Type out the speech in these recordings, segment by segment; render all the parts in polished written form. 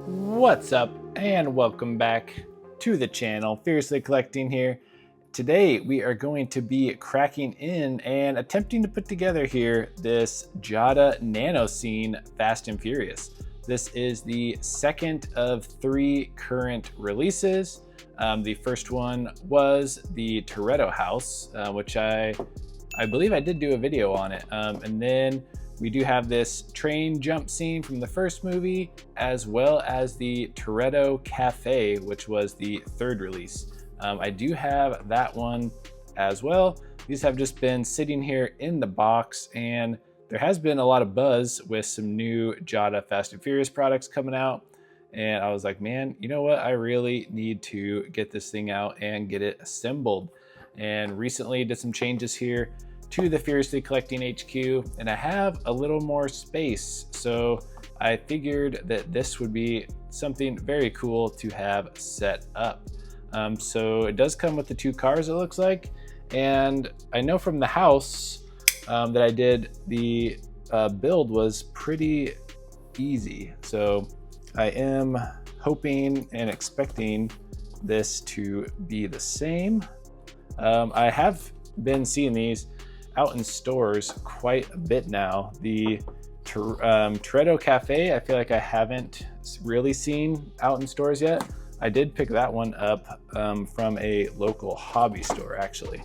What's up and welcome back to the channel. Fiercely Collecting here. Today we are going to be cracking in and attempting to put together here this Jada Nano scene Fast and Furious. This is the second of 3 current releases. The first one was the Toretto house, which I believe I did do a video on it. And then we do have this train jump scene from the first movie, as well as the Toretto Cafe, which was the third release. I do have that one as well. These have just been sitting here in the box, and there has been a lot of buzz with some new Jada Fast and Furious products coming out. And I was like, man, you know what? I really need to get this thing out and get it assembled. And recently did some changes here to the Fiercely Collecting HQ, and I have a little more space. So I figured that this would be something very cool to have set up. So it does come with the 2 cars, it looks like. And I know from the house that I did, the build was pretty easy. So I am hoping and expecting this to be the same. I have been seeing these out in stores quite a bit now. The Toretto Cafe, I feel like I haven't really seen out in stores yet. I did pick that one up from a local hobby store, actually.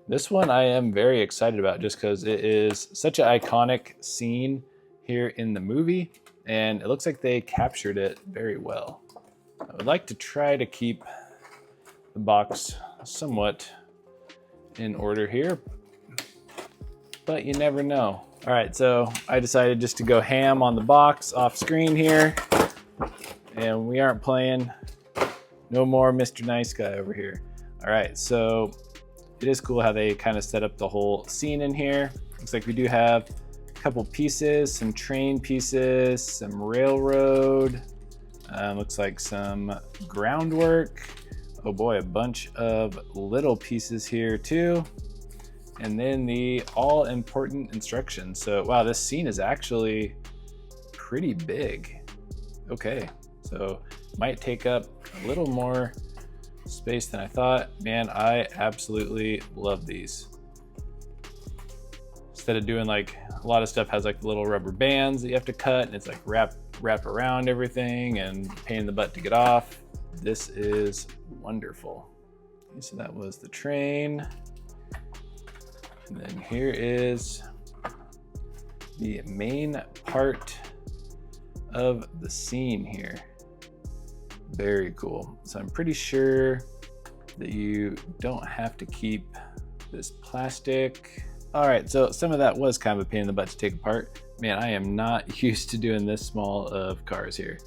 This one I am very excited about just because it is such an iconic scene here in the movie, and it looks like they captured it very well. I would like to try to keep the box somewhat in order here, but you never know. All right, so I decided just to go ham on the box off screen here, and we aren't playing no more Mr. Nice Guy over here. All right, so it is cool how they kind of set up the whole scene in here. Looks like we do have a couple pieces, some train pieces, some railroad, looks like some groundwork. Oh boy, a bunch of little pieces here too. And then the all important instructions. So wow, this scene is actually pretty big. Okay, so might take up a little more space than I thought. Man, I absolutely love these. Instead of doing like a lot of stuff has like little rubber bands that you have to cut, and it's like wrap around everything and pain in the butt to get off. This is wonderful. Okay, so that was the train. And then here is the main part of the scene here. Very cool. So I'm pretty sure that you don't have to keep this plastic. All right, so some of that was kind of a pain in the butt to take apart. Man, I am not used to doing this small of cars here.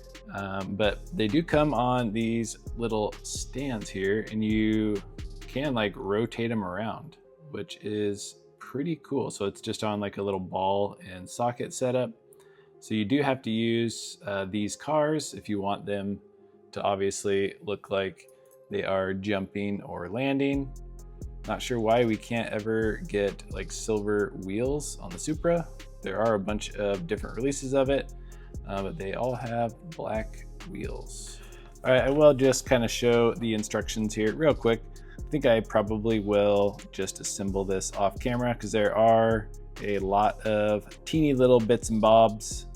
But they do come on these little stands here, and you can like rotate them around, which is pretty cool. So it's just on like a little ball and socket setup. So you do have to use these cars if you want them to obviously look like they are jumping or landing. Not sure why we can't ever get like silver wheels on the Supra. There are a bunch of different releases of it. But they all have black wheels. All right, I will just kind of show the instructions here real quick. I think I probably will just assemble this off camera because there are a lot of teeny little bits and bobs.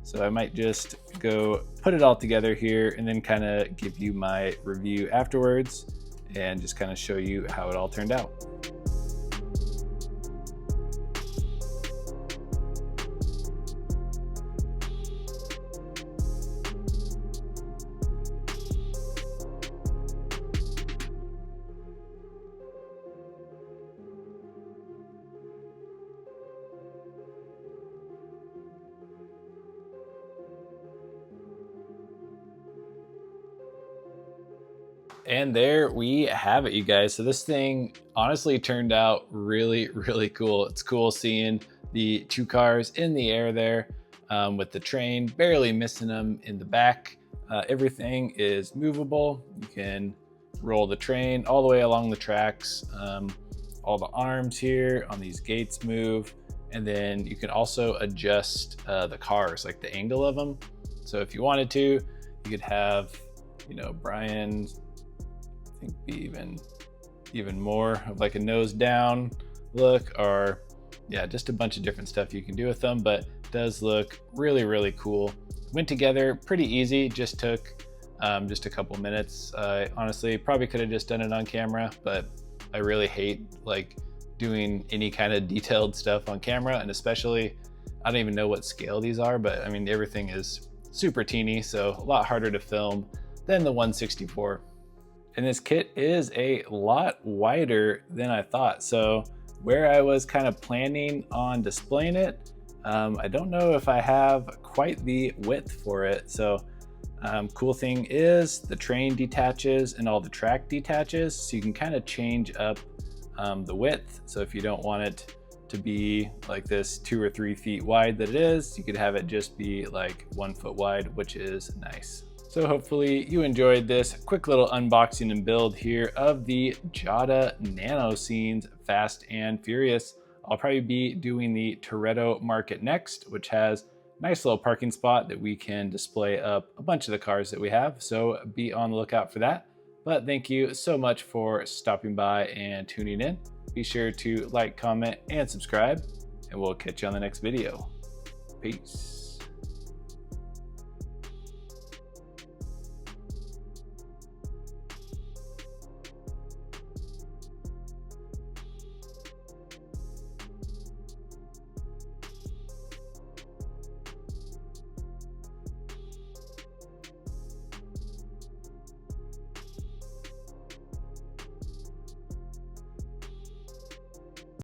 So I might just go put it all together here and then kind of give you my review afterwards and just kind of show you how it all turned out. And there we have it, you guys. So this thing honestly turned out really, really cool. It's cool seeing the 2 cars in the air there with the train barely missing them in the back. Everything is movable. You can roll the train all the way along the tracks. All the arms here on these gates move. And then you can also adjust the cars, like the angle of them. So if you wanted to, you could have, you know, Brian, I think be even more of like a nose down look, or yeah, just a bunch of different stuff you can do with them, but it does look really, really cool. Went together pretty easy, just took just a couple minutes. Honestly, probably could have just done it on camera, but I really hate like doing any kind of detailed stuff on camera, and especially, I don't even know what scale these are, but I mean, everything is super teeny, so a lot harder to film than the 164. And this kit is a lot wider than I thought. So where I was kind of planning on displaying it, I don't know if I have quite the width for it. So cool thing is the train detaches and all the track detaches, so you can kind of change up the width. So if you don't want it to be like this 2 or 3 feet wide that it is, you could have it just be like 1 foot wide, which is nice. So hopefully you enjoyed this quick little unboxing and build here of the Jada Nano Scenes Fast and Furious. I'll probably be doing the Toretto Market next, which has a nice little parking spot that we can display up a bunch of the cars that we have. So be on the lookout for that. But thank you so much for stopping by and tuning in. Be sure to like, comment, and subscribe, and we'll catch you on the next video. Peace.